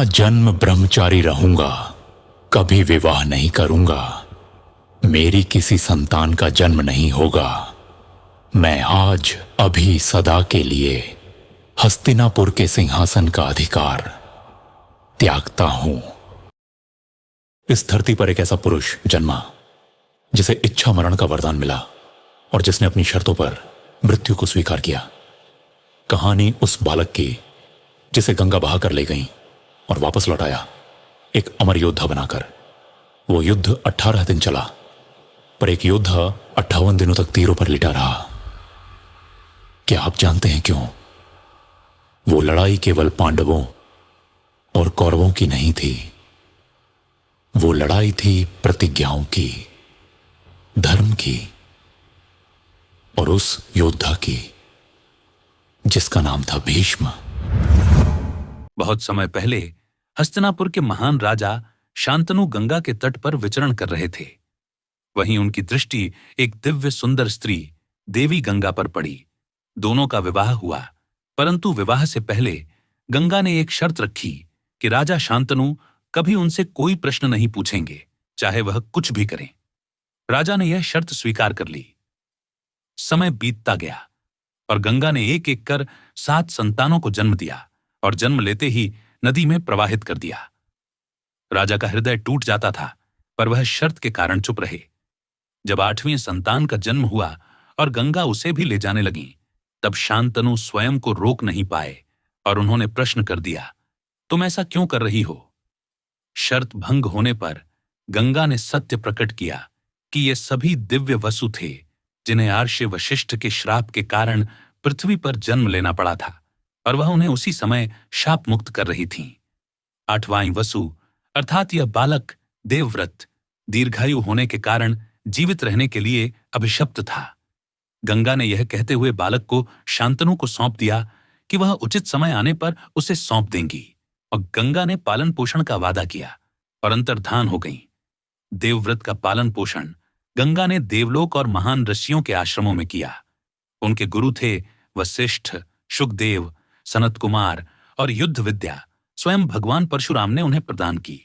जन्म ब्रह्मचारी रहूंगा, कभी विवाह नहीं करूंगा। मेरी किसी संतान का जन्म नहीं होगा। मैं आज अभी सदा के लिए हस्तिनापुर के सिंहासन का अधिकार त्यागता हूं। इस धरती पर एक ऐसा पुरुष जन्मा जिसे इच्छा मरण का वरदान मिला और जिसने अपनी शर्तों पर मृत्यु को स्वीकार किया। कहानी उस बालक की जिसे गंगा बहा कर ले गई और वापस लौटाया एक अमर योद्धा बनाकर। वो युद्ध 18 दिन चला, पर एक योद्धा 58 दिनों तक तीरों पर लिटा रहा। क्या आप जानते हैं क्यों? वो लड़ाई केवल पांडवों और कौरवों की नहीं थी। वो लड़ाई थी प्रतिज्ञाओं की, धर्म की, और उस योद्धा की जिसका नाम था भीष्म। बहुत समय पहले हस्तिनापुर के महान राजा शांतनु गंगा के तट पर विचरण कर रहे थे। वहीं उनकी दृष्टि एक दिव्य सुंदर स्त्री देवी गंगा पर पड़ी। दोनों का विवाह हुआ, परंतु विवाह से पहले गंगा ने एक शर्त रखी कि राजा शांतनु कभी उनसे कोई प्रश्न नहीं पूछेंगे, चाहे वह कुछ भी करें। राजा ने यह शर्त स्वीकार कर ली। समय बीतता गया और गंगा ने एक एक कर 7 संतानों को जन्म दिया और जन्म लेते ही नदी में प्रवाहित कर दिया। राजा का हृदय टूट जाता था, पर वह शर्त के कारण चुप रहे। जब 8वें संतान का जन्म हुआ और गंगा उसे भी ले जाने लगी, तब शांतनु स्वयं को रोक नहीं पाए और उन्होंने प्रश्न कर दिया, तुम ऐसा क्यों कर रही हो? शर्त भंग होने पर गंगा ने सत्य प्रकट किया कि ये सभी दिव्य वसु थे जिन्हें आर्षि वशिष्ठ के श्राप के कारण पृथ्वी पर जन्म लेना पड़ा था, और वह उन्हें उसी समय शाप मुक्त कर रही थीं। 8वां वसु अर्थात यह बालक देवव्रत दीर्घायु होने के कारण जीवित रहने के लिए अभिशप्त था। गंगा ने यह कहते हुए बालक को शांतनु को सौंप दिया कि वह उचित समय आने पर उसे सौंप देंगी, और गंगा ने पालन पोषण का वादा किया और अंतर्धान हो गई। देवव्रत का पालन पोषण गंगा ने देवलोक और महान ऋषियों के आश्रमों में किया। उनके गुरु थे वशिष्ठ, शुकदेव, सनत कुमार, और युद्ध विद्या स्वयं भगवान परशुराम ने उन्हें प्रदान की।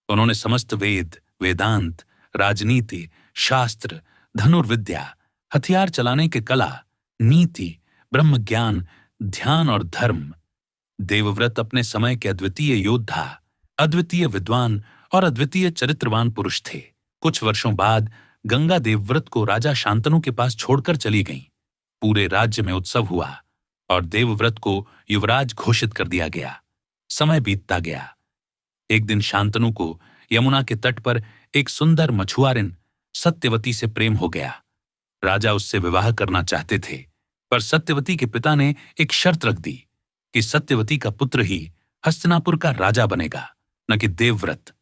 उन्होंने समस्त वेद, वेदांत, राजनीति, शास्त्र, धनुर्विद्या, हथियार चलाने के कला, नीति, ब्रह्म ज्ञान, ध्यान और धर्म। देवव्रत अपने समय के अद्वितीय योद्धा, अद्वितीय विद्वान और अद्वितीय चरित्रवान पुरुष थे। कुछ वर्षों बाद गंगा देवव्रत को राजा शांतनु के पास छोड़कर चली गईं। पूरे राज्य में उत्सव हुआ और देवव्रत को युवराज घोषित कर दिया गया। समय बीतता गया। एक दिन शांतनु को यमुना के तट पर एक सुंदर मछुआरिन सत्यवती से प्रेम हो गया। राजा उससे विवाह करना चाहते थे, पर सत्यवती के पिता ने एक शर्त रख दी कि सत्यवती का पुत्र ही हस्तिनापुर का राजा बनेगा, न कि देवव्रत।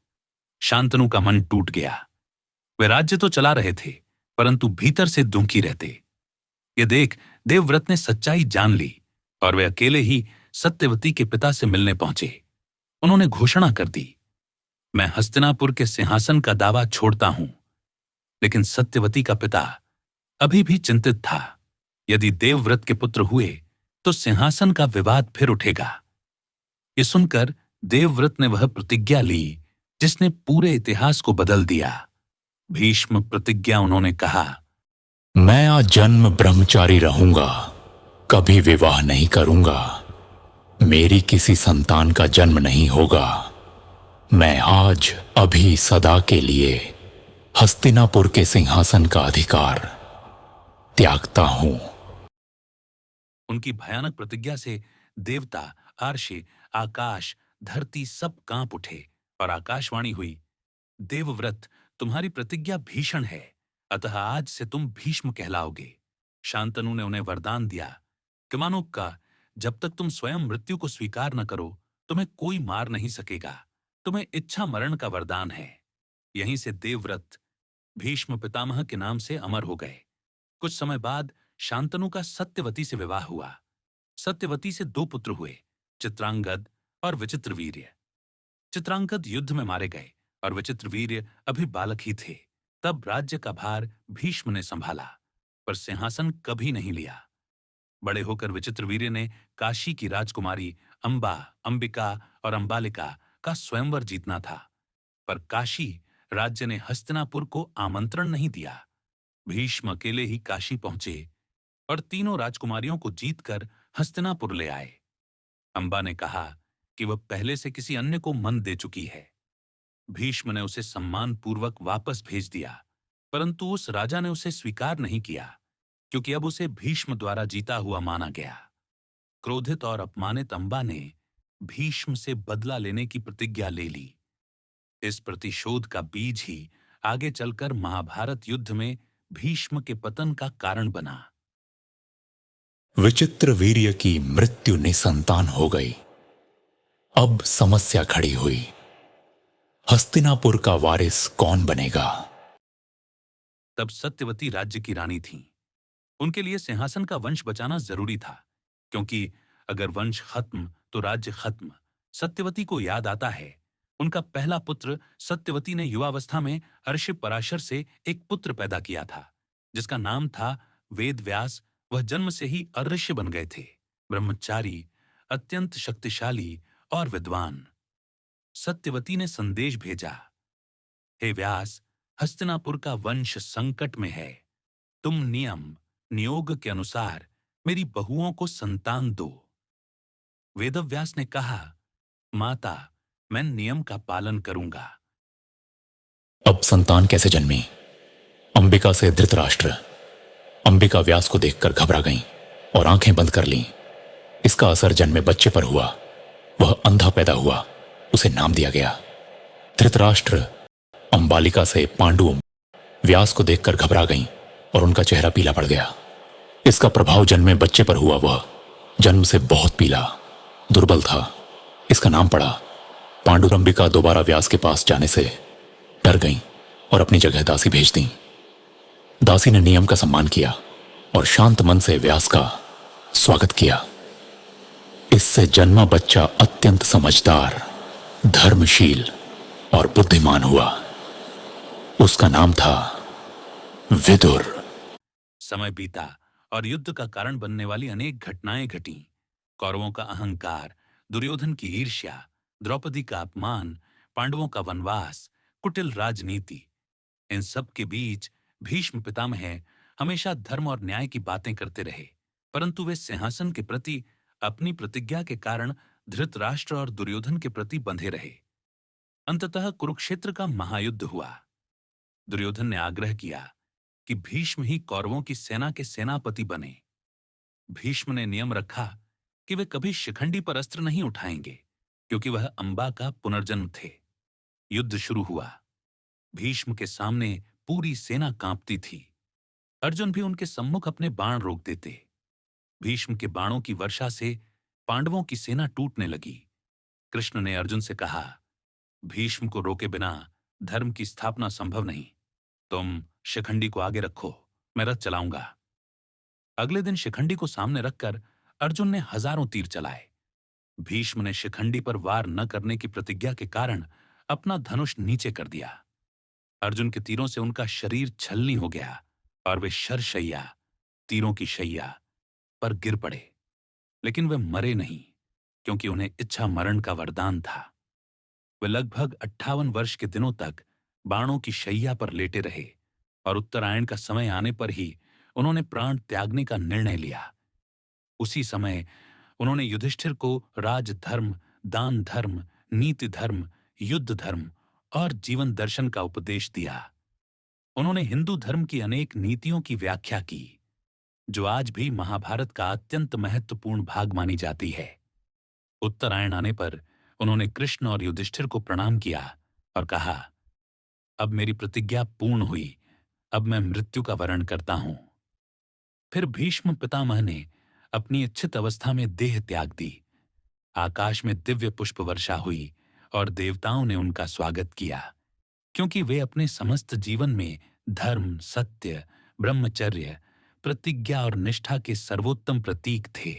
शांतनु का मन टूट गया। वे राज्य तो चला रहे थे, परंतु भीतर से दुखी रहते। ये देख देवव्रत ने सच्चाई जान ली और वे अकेले ही सत्यवती के पिता से मिलने पहुंचे। उन्होंने घोषणा कर दी, मैं हस्तिनापुर के सिंहासन का दावा छोड़ता हूं। लेकिन सत्यवती का पिता अभी भी चिंतित था। यदि देवव्रत के पुत्र हुए तो सिंहासन का विवाद फिर उठेगा। ये सुनकर देवव्रत ने वह प्रतिज्ञा ली जिसने पूरे इतिहास को बदल दिया। भीष्म प्रतिज्ञा उन्होंने कहा, मैं आजन्म ब्रह्मचारी रहूंगा, कभी विवाह नहीं करूंगा। मेरी किसी संतान का जन्म नहीं होगा। मैं आज अभी सदा के लिए हस्तिनापुर के सिंहासन का अधिकार त्यागता हूं। उनकी भयानक प्रतिज्ञा से देवता, आर्षि, आकाश, धरती सब कांप उठे और आकाशवाणी हुई, देवव्रत, तुम्हारी प्रतिज्ञा भीषण है, अतः आज से तुम भीष्म कहलाओगे। शांतनु ने उन्हें वरदान दिया कि मानो का जब तक तुम स्वयं मृत्यु को स्वीकार न करो, तुम्हें कोई मार नहीं सकेगा। तुम्हें इच्छा मरण का वरदान है। यहीं से देवव्रत भीष्म पितामह के नाम से अमर हो गए। कुछ समय बाद शांतनु का सत्यवती से विवाह हुआ। सत्यवती से 2 पुत्र हुए, चित्रांगद और विचित्रवीर्य। चित्रांगद युद्ध में मारे गए और विचित्रवीर्य अभी बालक ही थे। तब राज्य का भार भीष्म ने संभाला, पर सिंहासन कभी नहीं लिया। बड़े होकर विचित्रवीर्य ने काशी की राजकुमारी अंबा, अंबिका और अंबालिका का स्वयंवर जीतना था, पर काशी राज्य ने हस्तिनापुर को आमंत्रण नहीं दिया। भीष्म अकेले ही काशी पहुंचे और तीनों राजकुमारियों को जीतकर हस्तिनापुर ले आए। अंबा ने कहा कि वह पहले से किसी अन्य को मन दे चुकी है। भीष्म ने उसे सम्मानपूर्वक वापस भेज दिया, परंतु उस राजा ने उसे स्वीकार नहीं किया, क्योंकि अब उसे भीष्म द्वारा जीता हुआ माना गया। क्रोधित और अपमानित अंबा ने भीष्म से बदला लेने की प्रतिज्ञा ले ली। इस प्रतिशोध का बीज ही आगे चलकर महाभारत युद्ध में भीष्म के पतन का कारण बना। विचित्र वीर्य की मृत्यु निसंतान हो गई। अब समस्या खड़ी हुई, हस्तिनापुर का वारिस कौन बनेगा? तब सत्यवती राज्य की रानी थीं। उनके लिए सिंहासन का वंश बचाना जरूरी था, क्योंकि अगर वंश खत्म तो राज्य खत्म। सत्यवती को याद आता है, उनका पहला पुत्र सत्यवती ने युवावस्था में ऋषि पराशर से एक पुत्र पैदा किया था, जिसका नाम था वेद व्यास। वह जन्म से ही अऋष्य बन गए थे, ब्रह्मचारी, अत्यंत शक्तिशाली और विद्वान। सत्यवती ने संदेश भेजा, हे व्यास, हस्तिनापुर का वंश संकट में है। तुम नियम नियोग के अनुसार मेरी बहुओं को संतान दो। वेदव्यास ने कहा, माता, मैं नियम का पालन करूंगा। अब संतान कैसे जन्मी? अंबिका से धृतराष्ट्र। अंबिका व्यास को देखकर घबरा गईं और आंखें बंद कर लीं। इसका असर जन्मे बच्चे पर हुआ। वह अंधा पैदा हुआ, उसे नाम दिया गया धृतराष्ट्र। अंबालिका से पांडु व्यास को देखकर घबरा गईं और उनका चेहरा पीला पड़ गया। इसका प्रभाव जन्मे बच्चे पर हुआ। वह जन्म से बहुत पीला, दुर्बल था। इसका नाम पड़ा पांडु। अंबिका दोबारा व्यास के पास जाने से डर गईं और अपनी जगह दासी भेज दी। दासी ने नियम का सम्मान किया और शांत मन से व्यास का स्वागत किया। इससे जन्मा बच्चा अत्यंत समझदार, धर्मशील और बुद्धिमान हुआ। उसका नाम था विदुर। समय बीता और युद्ध का कारण बनने वाली अनेक घटनाएं घटीं। कौरवों का अहंकार, दुर्योधन की ईर्ष्या, द्रौपदी का अपमान, पांडवों का वनवास, कुटिल राजनीति। इन सब के बीच भीष्म पितामह हमेशा धर्म और न्याय की बातें करते रहे, परंतु वे सिंहासन के प्रति अपनी प्रतिज्ञा के कारण धृतराष्ट्र और दुर्योधन के प्रति बंधे रहे। अंततः कुरुक्षेत्र का महायुद्ध हुआ। दुर्योधन ने आग्रह किया कि भीष्म ही कौरवों की सेना के सेनापति बने। भीष्म ने नियम रखा कि वे कभी शिखंडी पर अस्त्र नहीं उठाएंगे, क्योंकि वह अंबा का पुनर्जन्म थे। युद्ध शुरू हुआ। भीष्म के सामने पूरी सेना कांपती थी। अर्जुन भी उनके सम्मुख अपने बाण रोक देते। भीष्म के बाणों की वर्षा से पांडवों की सेना टूटने लगी। कृष्ण ने अर्जुन से कहा, भीष्म को रोके बिना धर्म की स्थापना संभव नहीं। तुम शिखंडी को आगे रखो, मैं रथ चलाऊंगा। अगले दिन शिखंडी को सामने रखकर अर्जुन ने हजारों तीर चलाए। भीष्म ने शिखंडी पर वार न करने की प्रतिज्ञा के कारण अपना धनुष नीचे कर दिया। अर्जुन के तीरों से उनका शरीर छलनी हो गया और वे शरशैया, तीरों की शैया पर गिर पड़े। लेकिन वे मरे नहीं, क्योंकि उन्हें इच्छा मरण का वरदान था। वे लगभग 58 वर्ष के दिनों तक बाणों की शैया पर लेटे रहे और उत्तरायण का समय आने पर ही उन्होंने प्राण त्यागने का निर्णय लिया। उसी समय उन्होंने युधिष्ठिर को राजधर्म, दान धर्म, नीति धर्म, युद्ध धर्म और जीवन दर्शन का उपदेश दिया। उन्होंने हिंदू धर्म की अनेक नीतियों की व्याख्या की, जो आज भी महाभारत का अत्यंत महत्वपूर्ण भाग मानी जाती है। उत्तरायण आने पर उन्होंने कृष्ण और युधिष्ठिर को प्रणाम किया और कहा, अब मेरी प्रतिज्ञा पूर्ण हुई, अब मैं मृत्यु का वरण करता हूं। फिर भीष्म पितामह ने अपनी इच्छित अवस्था में देह त्याग दी। आकाश में दिव्य पुष्प वर्षा हुई और देवताओं ने उनका स्वागत किया, क्योंकि वे अपने समस्त जीवन में धर्म, सत्य, ब्रह्मचर्य, प्रतिज्ञा और निष्ठा के सर्वोत्तम प्रतीक थे।